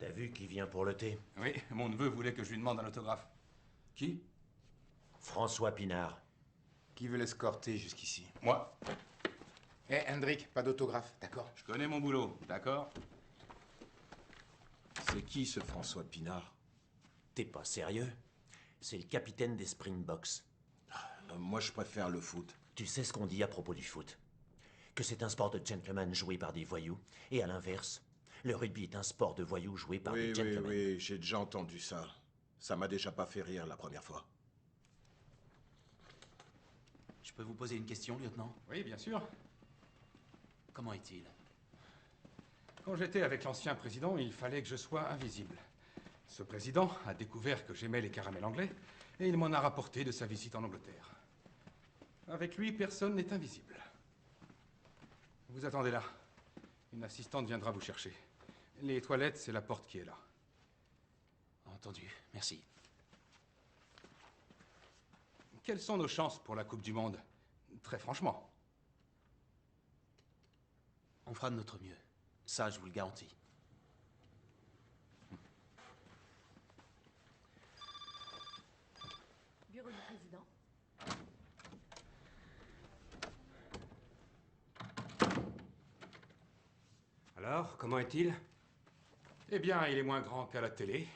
T'as vu qui vient pour le thé? Oui, mon neveu voulait que je lui demande un autographe. Qui? François Pinard. Qui veut l'escorter jusqu'ici? Moi. Eh, Hendrik, pas d'autographe, d'accord? Je connais mon boulot, d'accord? C'est qui ce François Pinard? T'es pas sérieux? C'est le capitaine des Springboks. Moi, je préfère le foot. Tu sais ce qu'on dit à propos du foot? Que c'est un sport de gentlemen joué par des voyous. Et à l'inverse, le rugby est un sport de voyous joué par des gentlemen. Oui, j'ai déjà entendu ça. Ça m'a déjà pas fait rire la première fois. Je peux vous poser une question, lieutenant? Oui, bien sûr. Comment est-il? Quand j'étais avec l'ancien président, il fallait que je sois invisible. Ce président a découvert que j'aimais les caramels anglais et il m'en a rapporté de sa visite en Angleterre. Avec lui, personne n'est invisible. Vous attendez là. Une assistante viendra vous chercher. Les toilettes, c'est la porte qui est là. Entendu, merci. Quelles sont nos chances pour la Coupe du Monde? Très franchement. On fera de notre mieux. Ça, je vous le garantis. Bureau du président. Alors, comment est-il? Eh bien, il est moins grand qu'à la télé.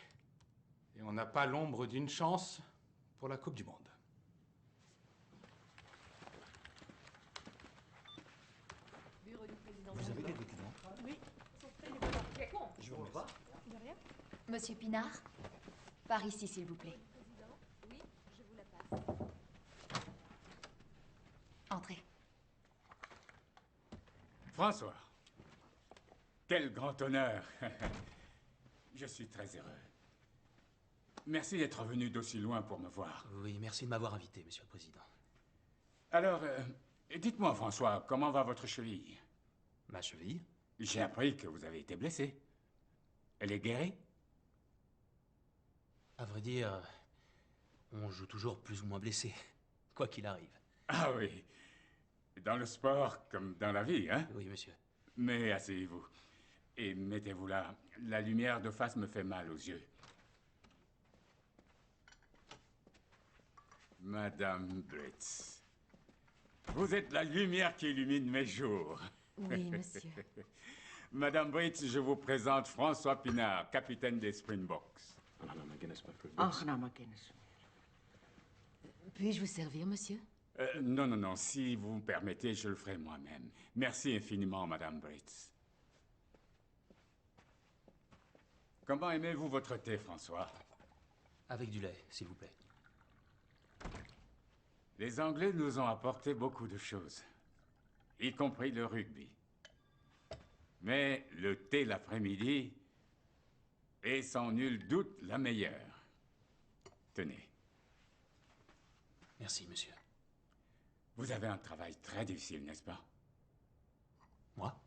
Et on n'a pas l'ombre d'une chance pour la Coupe du Monde. Bureau du président. Vous avez des documents? Oui. Sont prêts les volants. Tu es con? Je vous remercie. De rien. Monsieur Pinard, par ici, s'il vous plaît. Président. Oui, je vous la passe. Entrez. François, quel grand honneur. Je suis très heureux. Merci d'être venu d'aussi loin pour me voir. Oui, merci de m'avoir invité, monsieur le président. Alors, dites-moi, François, comment va votre cheville? Ma cheville? J'ai appris que vous avez été blessé. Elle est guérie? À vrai dire, on joue toujours plus ou moins blessé, quoi qu'il arrive. Ah oui. Dans le sport comme dans la vie, hein? Oui, monsieur. Mais asseyez-vous. Et mettez-vous là. La lumière de face me fait mal aux yeux. Madame Britz, vous êtes la lumière qui illumine mes jours. Oui, monsieur. Madame Britz, je vous présente François Pinard, capitaine des Springboks. Aangename kennis. Puis-je vous servir, monsieur? Non, non, non. Si vous me permettez, je le ferai moi-même. Merci infiniment, Madame Britz. Comment aimez-vous votre thé, François? Avec du lait, s'il vous plaît. Les Anglais nous ont apporté beaucoup de choses, y compris le rugby. Mais le thé l'après-midi est sans nul doute la meilleure. Tenez. Merci, monsieur. Vous avez un travail très difficile, n'est-ce pas? Moi?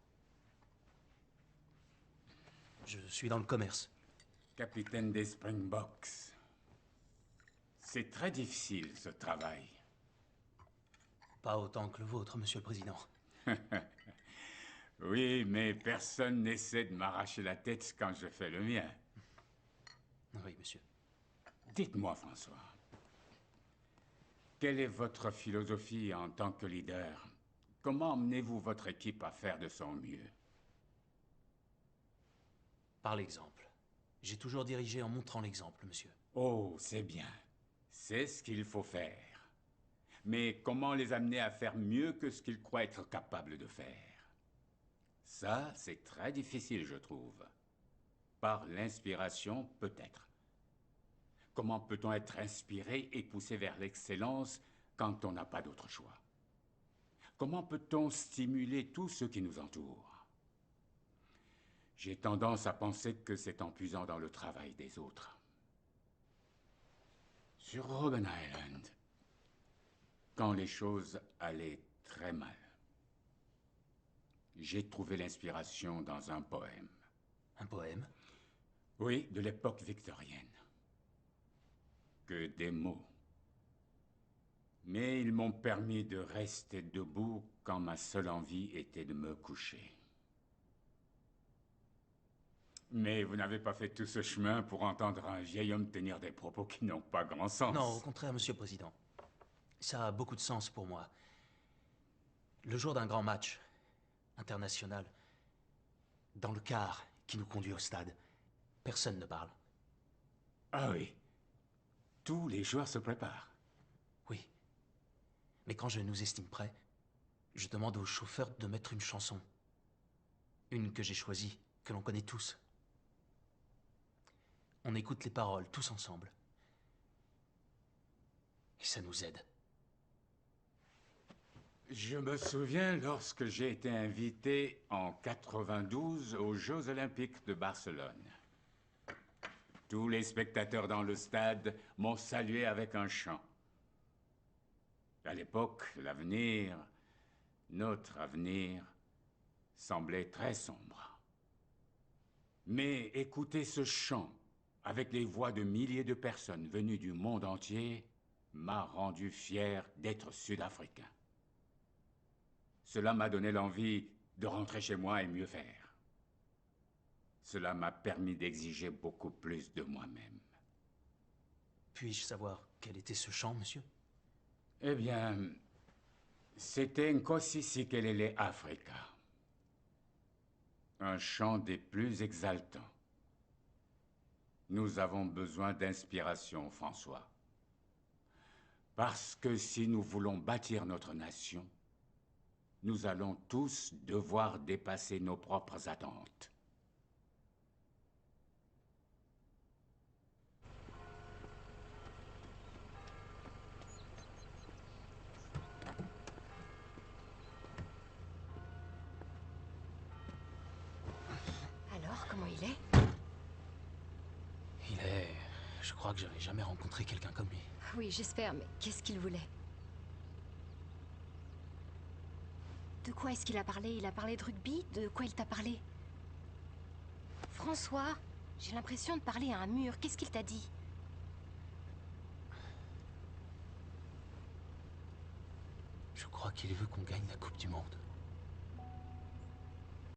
Je suis dans le commerce. Capitaine des Springboks. C'est très difficile, ce travail. Pas autant que le vôtre, monsieur le président. Oui, mais personne n'essaie de m'arracher la tête quand je fais le mien. Oui, monsieur. Dites-moi, François, quelle est votre philosophie en tant que leader? Comment emmenez-vous votre équipe à faire de son mieux? Par l'exemple. J'ai toujours dirigé en montrant l'exemple, monsieur. Oh, c'est bien. C'est ce qu'il faut faire. Mais comment les amener à faire mieux que ce qu'ils croient être capables de faire? Ça, c'est très difficile, je trouve. Par l'inspiration, peut-être. Comment peut-on être inspiré et poussé vers l'excellence quand on n'a pas d'autre choix? Comment peut-on stimuler tout ce qui nous entoure? J'ai tendance à penser que c'est en puisant dans le travail des autres. Sur Robben Island, quand les choses allaient très mal, j'ai trouvé l'inspiration dans un poème. Un poème? Oui, de l'époque victorienne. Que des mots. Mais ils m'ont permis de rester debout quand ma seule envie était de me coucher. Mais vous n'avez pas fait tout ce chemin pour entendre un vieil homme tenir des propos qui n'ont pas grand sens. Non, au contraire, Monsieur le Président. Ça a beaucoup de sens pour moi. Le jour d'un grand match international, dans le car qui nous conduit au stade, personne ne parle. Ah oui. Tous les joueurs se préparent. Oui. Mais quand je nous estime prêts, je demande au chauffeur de mettre une chanson. Une que j'ai choisie, que l'on connaît tous. On écoute les paroles tous ensemble. Et ça nous aide. Je me souviens lorsque j'ai été invité en 92 aux Jeux Olympiques de Barcelone. Tous les spectateurs dans le stade m'ont salué avec un chant. À l'époque, l'avenir, notre avenir, semblait très sombre. Mais écouter ce chant avec les voix de milliers de personnes venues du monde entier m'a rendu fier d'être sud-africain. Cela m'a donné l'envie de rentrer chez moi et mieux faire. Cela m'a permis d'exiger beaucoup plus de moi-même. Puis-je savoir quel était ce chant, monsieur? Eh bien, c'était Nkosi Sikelele Africa. Un chant des plus exaltants. Nous avons besoin d'inspiration, François. Parce que si nous voulons bâtir notre nation, nous allons tous devoir dépasser nos propres attentes. Alors, comment il est? Il est... Je crois que j'avais jamais rencontré quelqu'un comme lui. Oui, j'espère, mais qu'est-ce qu'il voulait? De quoi est-ce qu'il a parlé? Il a parlé de rugby? De quoi il t'a parlé? François, j'ai l'impression de parler à un mur. Qu'est-ce qu'il t'a dit? Je crois qu'il veut qu'on gagne la Coupe du Monde.